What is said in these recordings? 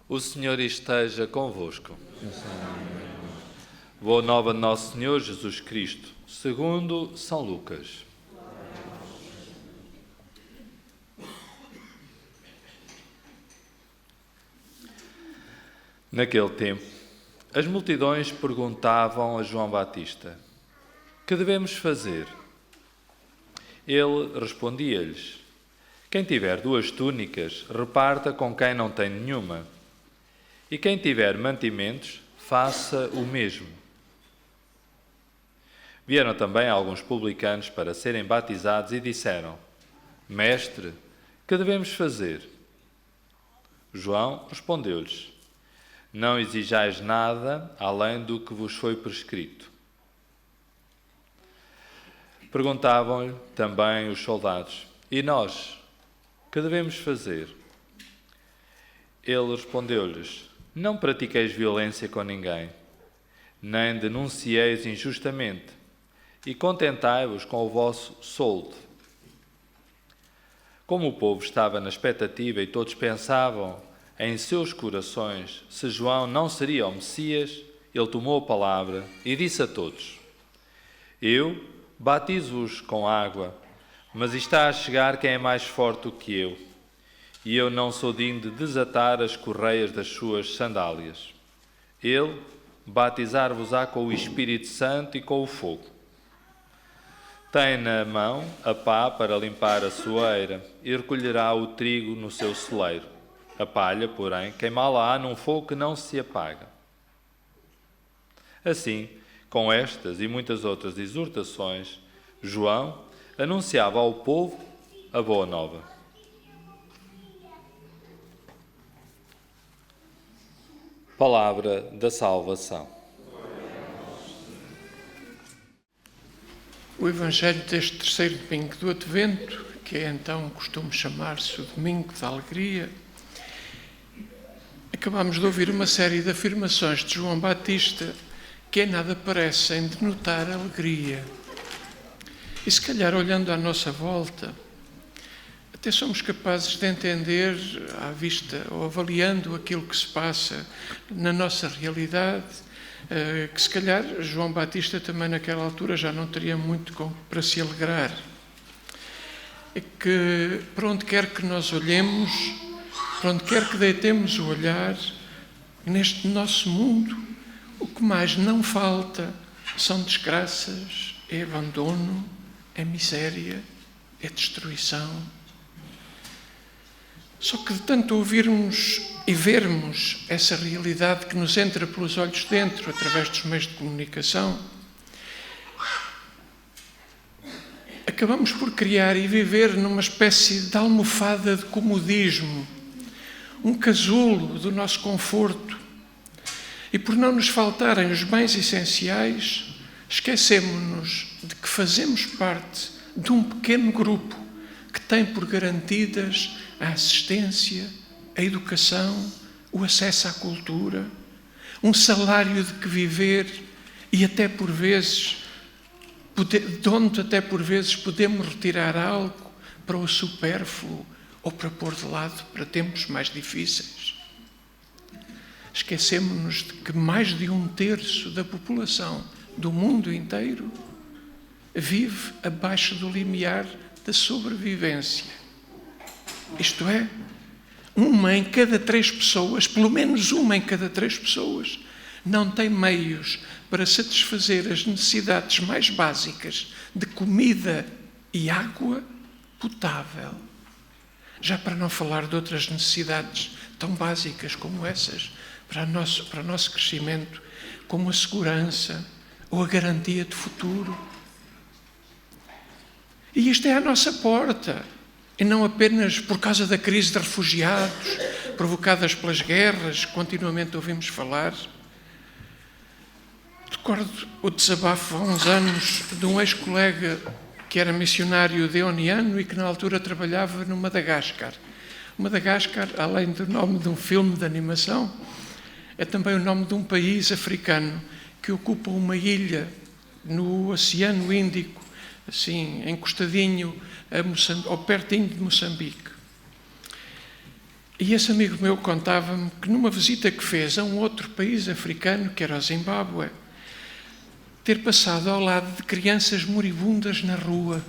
O Senhor esteja convosco. Boa nova de nosso Senhor Jesus Cristo, segundo São Lucas. Naquele tempo, as multidões perguntavam a João Batista: "Que devemos fazer?" Ele respondia-lhes: "Quem tiver 2 túnicas, reparta com quem não tem nenhuma. E quem tiver mantimentos, faça o mesmo." Vieram também alguns publicanos para serem batizados e disseram: "Mestre, que devemos fazer?" João respondeu-lhes: "Não exijais nada além do que vos foi prescrito." Perguntavam-lhe também os soldados: "E nós, que devemos fazer?" Ele respondeu-lhes: "Não pratiqueis violência com ninguém, nem denuncieis injustamente, e contentai-vos com o vosso soldo." Como o povo estava na expectativa e todos pensavam em seus corações se João não seria o Messias, ele tomou a palavra e disse a todos: "Eu batizo-vos com água, mas está a chegar quem é mais forte do que eu, e eu não sou digno de desatar as correias das suas sandálias. Ele batizar-vos-á com o Espírito Santo e com o fogo. Tem na mão a pá para limpar a sua eira e recolherá o trigo no seu celeiro. A palha, porém, queimá-la-á num fogo que não se apaga." Assim, com estas e muitas outras exortações, João anunciava ao povo a boa nova. Palavra da salvação. O Evangelho deste terceiro domingo do Advento, que é então costume chamar-se o Domingo da Alegria, acabamos de ouvir uma série de afirmações de João Batista que em nada parecem denotar alegria. E se calhar, olhando à nossa volta, até somos capazes de entender, à vista ou avaliando aquilo que se passa na nossa realidade, que se calhar João Batista também naquela altura já não teria muito para se alegrar. É que para onde quer que nós olhemos, para onde quer que deitemos o olhar, neste nosso mundo, o que mais não falta são desgraças, é abandono, é miséria, é destruição. Só que de tanto ouvirmos e vermos essa realidade que nos entra pelos olhos dentro, através dos meios de comunicação, acabamos por criar e viver numa espécie de almofada de comodismo, um casulo do nosso conforto. E por não nos faltarem os bens essenciais, esquecemos-nos de que fazemos parte de um pequeno grupo que tem por garantidas a assistência, a educação, o acesso à cultura, um salário de que viver e até por vezes, de onde até por vezes podemos retirar algo para o supérfluo ou para pôr de lado para tempos mais difíceis. Esquecemos-nos de que mais de 1/3 da população do mundo inteiro vive abaixo do limiar da sobrevivência. Isto é, 1 em cada 3 pessoas, pelo menos 1 em cada 3 pessoas, não tem meios para satisfazer as necessidades mais básicas de comida e água potável. Já para não falar de outras necessidades tão básicas como essas, para o nosso crescimento, como a segurança ou a garantia de futuro. E isto é à nossa porta. E não apenas por causa da crise de refugiados, provocadas pelas guerras, que continuamente ouvimos falar. Recordo o desabafo há uns anos de um ex-colega que era missionário deoniano e que na altura trabalhava no Madagascar. O Madagascar, além do nome de um filme de animação, é também o nome de um país africano que ocupa uma ilha no Oceano Índico, assim, encostadinho ou pertinho de Moçambique. E esse amigo meu contava-me que numa visita que fez a um outro país africano, que era o Zimbábue, ter passado ao lado de crianças moribundas na rua,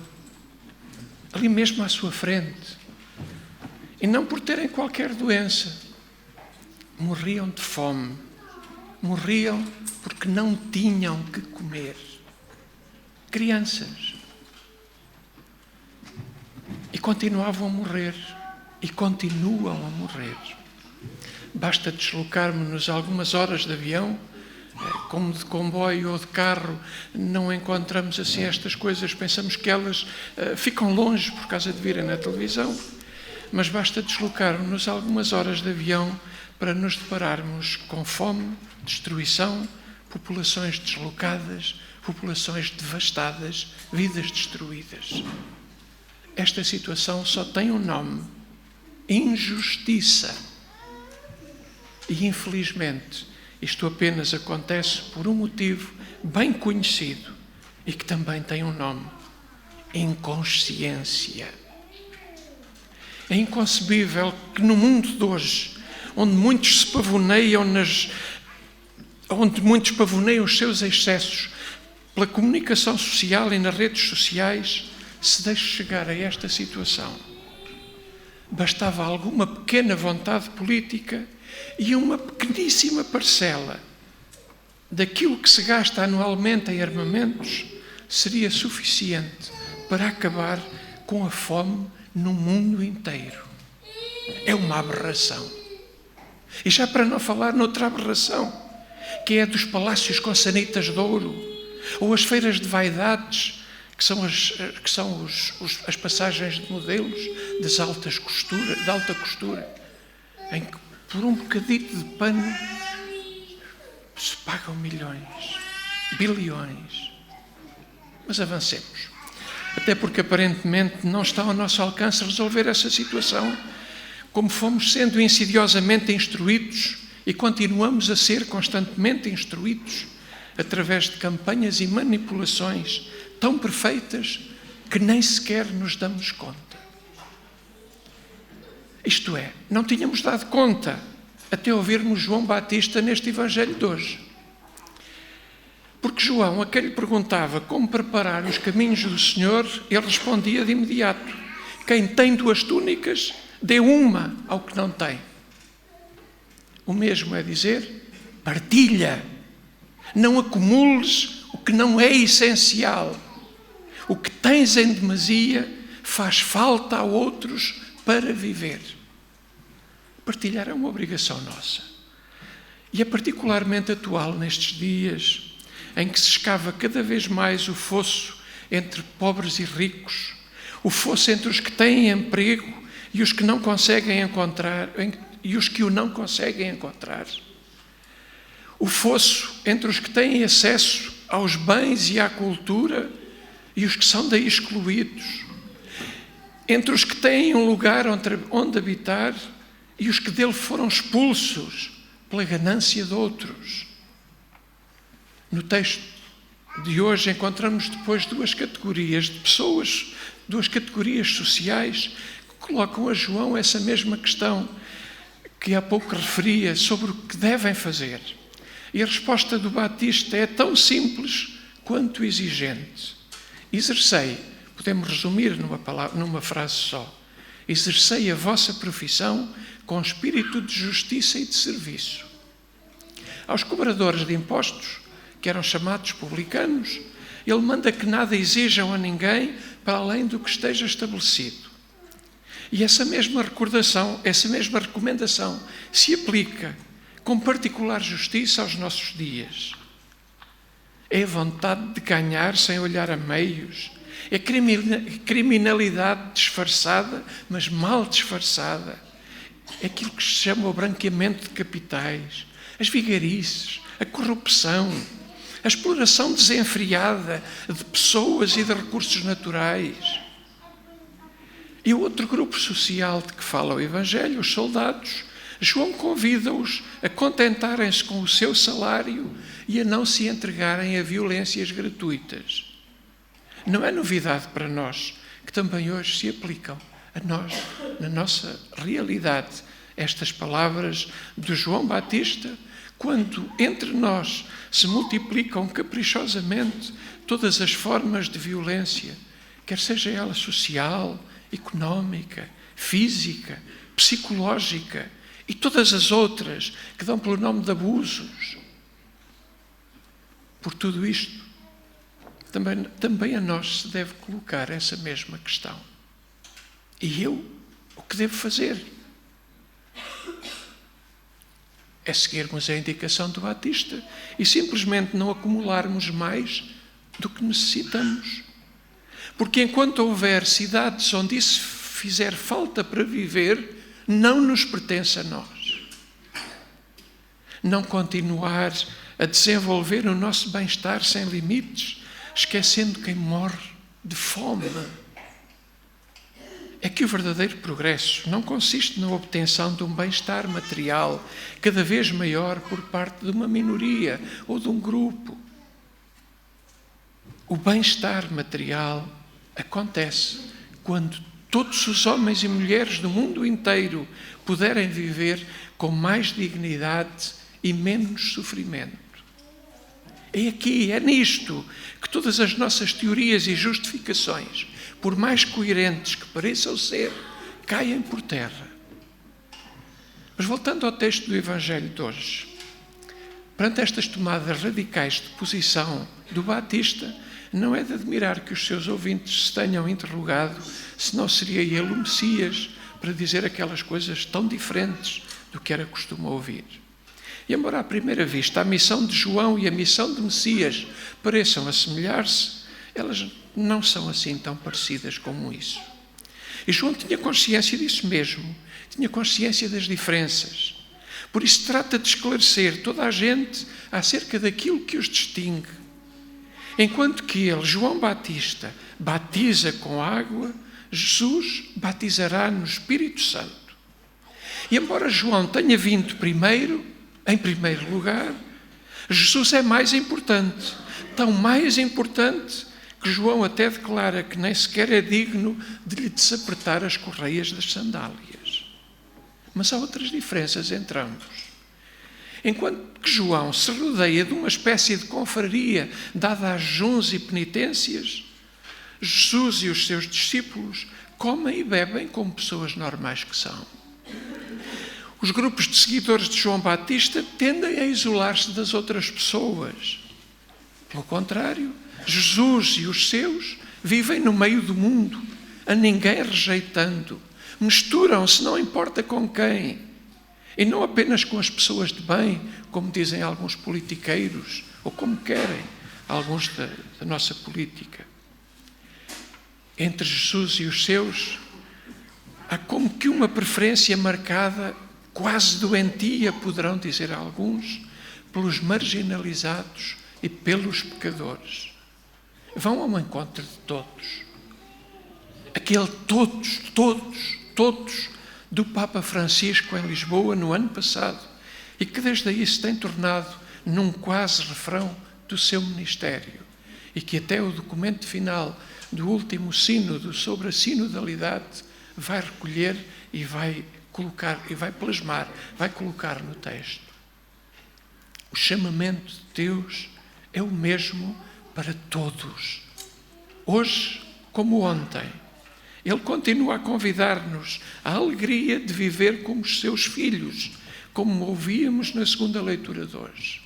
ali mesmo à sua frente, e não por terem qualquer doença, morriam de fome, morriam porque não tinham que comer. Crianças. E continuavam a morrer, e continuam a morrer. Basta deslocarmos-nos algumas horas de avião, como de comboio ou de carro, não encontramos assim estas coisas, pensamos que elas ficam longe por causa de virem na televisão, mas basta deslocarmos-nos algumas horas de avião para nos depararmos com fome, destruição, populações deslocadas, populações devastadas, vidas destruídas. Esta situação só tem um nome: injustiça. E infelizmente isto apenas acontece por um motivo bem conhecido e que também tem um nome: inconsciência. É inconcebível que no mundo de hoje, onde muitos se pavoneiam onde muitos pavoneiam os seus excessos pela comunicação social e nas redes sociais, se deixe chegar a esta situação. Bastava alguma pequena vontade política e uma pequeníssima parcela daquilo que se gasta anualmente em armamentos seria suficiente para acabar com a fome no mundo inteiro. É uma aberração. E já para não falar noutra aberração, que é a dos palácios com sanitas de ouro, ou as feiras de vaidades, que são as passagens de modelos de alta costura, em que por um bocadito de pano se pagam milhões, bilhões. Mas avancemos. Até porque aparentemente não está ao nosso alcance resolver essa situação, como fomos sendo insidiosamente instruídos e continuamos a ser constantemente instruídos através de campanhas e manipulações tão perfeitas que nem sequer nos damos conta. Isto é, não tínhamos dado conta até ouvirmos João Batista neste Evangelho de hoje. Porque João, a quem lhe perguntava como preparar os caminhos do Senhor, ele respondia de imediato: quem tem 2 túnicas, dê uma ao que não tem. O mesmo é dizer, partilha. Não acumules o que não é essencial. O que tens em demasia faz falta a outros para viver. Partilhar é uma obrigação nossa. E é particularmente atual nestes dias em que se escava cada vez mais o fosso entre pobres e ricos, o fosso entre os que têm emprego e os que não conseguem encontrar, e os que o não conseguem encontrar. O fosso entre os que têm acesso aos bens e à cultura e os que são daí excluídos. Entre os que têm um lugar onde habitar e os que dele foram expulsos pela ganância de outros. No texto de hoje encontramos depois 2 categorias de pessoas, 2 categorias sociais que colocam a João essa mesma questão que há pouco referia sobre o que devem fazer. E a resposta do Batista é tão simples quanto exigente. Exercei, podemos resumir numa frase só, exercei a vossa profissão com espírito de justiça e de serviço. Aos cobradores de impostos, que eram chamados publicanos, ele manda que nada exijam a ninguém para além do que esteja estabelecido. E essa mesma recordação, essa mesma recomendação se aplica com particular justiça aos nossos dias. É a vontade de ganhar sem olhar a meios. É criminalidade disfarçada, mas mal disfarçada. É aquilo que se chama o branqueamento de capitais, as vigarices, a corrupção, a exploração desenfreada de pessoas e de recursos naturais. E o outro grupo social de que fala o Evangelho, os soldados, João convida-os a contentarem-se com o seu salário e a não se entregarem a violências gratuitas. Não é novidade para nós, que também hoje se aplicam a nós, na nossa realidade estas palavras de João Batista, quando entre nós se multiplicam caprichosamente todas as formas de violência, quer seja ela social, económica, física, psicológica e todas as outras que dão pelo nome de abusos. Por tudo isto, também a nós se deve colocar essa mesma questão. E eu, o que devo fazer? É seguirmos a indicação do Batista e simplesmente não acumularmos mais do que necessitamos. Porque enquanto houver cidades onde isso fizer falta para viver, não nos pertence a nós. Não continuar a desenvolver o nosso bem-estar sem limites, esquecendo quem morre de fome. É que o verdadeiro progresso não consiste na obtenção de um bem-estar material cada vez maior por parte de uma minoria ou de um grupo. O bem-estar material acontece quando todos os homens e mulheres do mundo inteiro puderem viver com mais dignidade e menos sofrimento. É aqui, é nisto, que todas as nossas teorias e justificações, por mais coerentes que pareçam ser, caem por terra. Mas voltando ao texto do Evangelho de hoje, perante estas tomadas radicais de posição do Batista, não é de admirar que os seus ouvintes se tenham interrogado se não seria ele o Messias para dizer aquelas coisas tão diferentes do que era costume ouvir. E embora à primeira vista a missão de João e a missão de Messias pareçam assemelhar-se, elas não são assim tão parecidas como isso. E João tinha consciência disso mesmo, tinha consciência das diferenças. Por isso trata de esclarecer toda a gente acerca daquilo que os distingue. Enquanto que ele, João Batista, batiza com água, Jesus batizará no Espírito Santo. E embora João tenha vindo em primeiro lugar, Jesus é mais importante, tão mais importante que João até declara que nem sequer é digno de lhe desapertar as correias das sandálias. Mas há outras diferenças entre ambos. Enquanto que João se rodeia de uma espécie de confraria dada a jejuns e penitências, Jesus e os seus discípulos comem e bebem como pessoas normais que são. Os grupos de seguidores de João Batista tendem a isolar-se das outras pessoas. Pelo contrário, Jesus e os seus vivem no meio do mundo, a ninguém rejeitando. Misturam-se, não importa com quem. E não apenas com as pessoas de bem, como dizem alguns politiqueiros, ou como querem alguns da nossa política. Entre Jesus e os seus, há como que uma preferência marcada, quase doentia, poderão dizer alguns, pelos marginalizados e pelos pecadores. Vão ao encontro de todos. Aquele todos, do Papa Francisco em Lisboa no ano passado, e que desde aí se tem tornado num quase refrão do seu ministério, e que até o documento final do último sínodo sobre a sinodalidade vai recolher e vai colocar, e vai plasmar, vai colocar no texto. O chamamento de Deus é o mesmo para todos, hoje como ontem. Ele continua a convidar-nos à alegria de viver como os seus filhos, como ouvíamos na segunda leitura de hoje.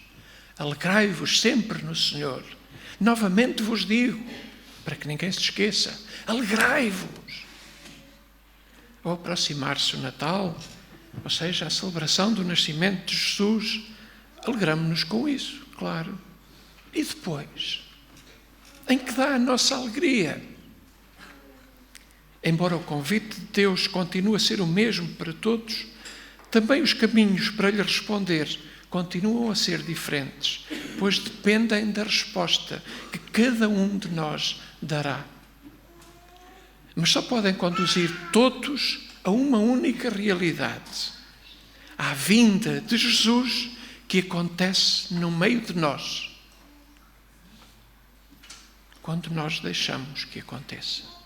Alegrai-vos sempre no Senhor. Novamente vos digo, para que ninguém se esqueça, alegrai-vos. Ao aproximar-se o Natal, ou seja, a celebração do nascimento de Jesus, alegramos-nos com isso, claro. E depois, em que dá a nossa alegria? Embora o convite de Deus continue a ser o mesmo para todos, também os caminhos para lhe responder continuam a ser diferentes, pois dependem da resposta que cada um de nós dará. Mas só podem conduzir todos a uma única realidade: à vinda de Jesus que acontece no meio de nós, quando nós deixamos que aconteça.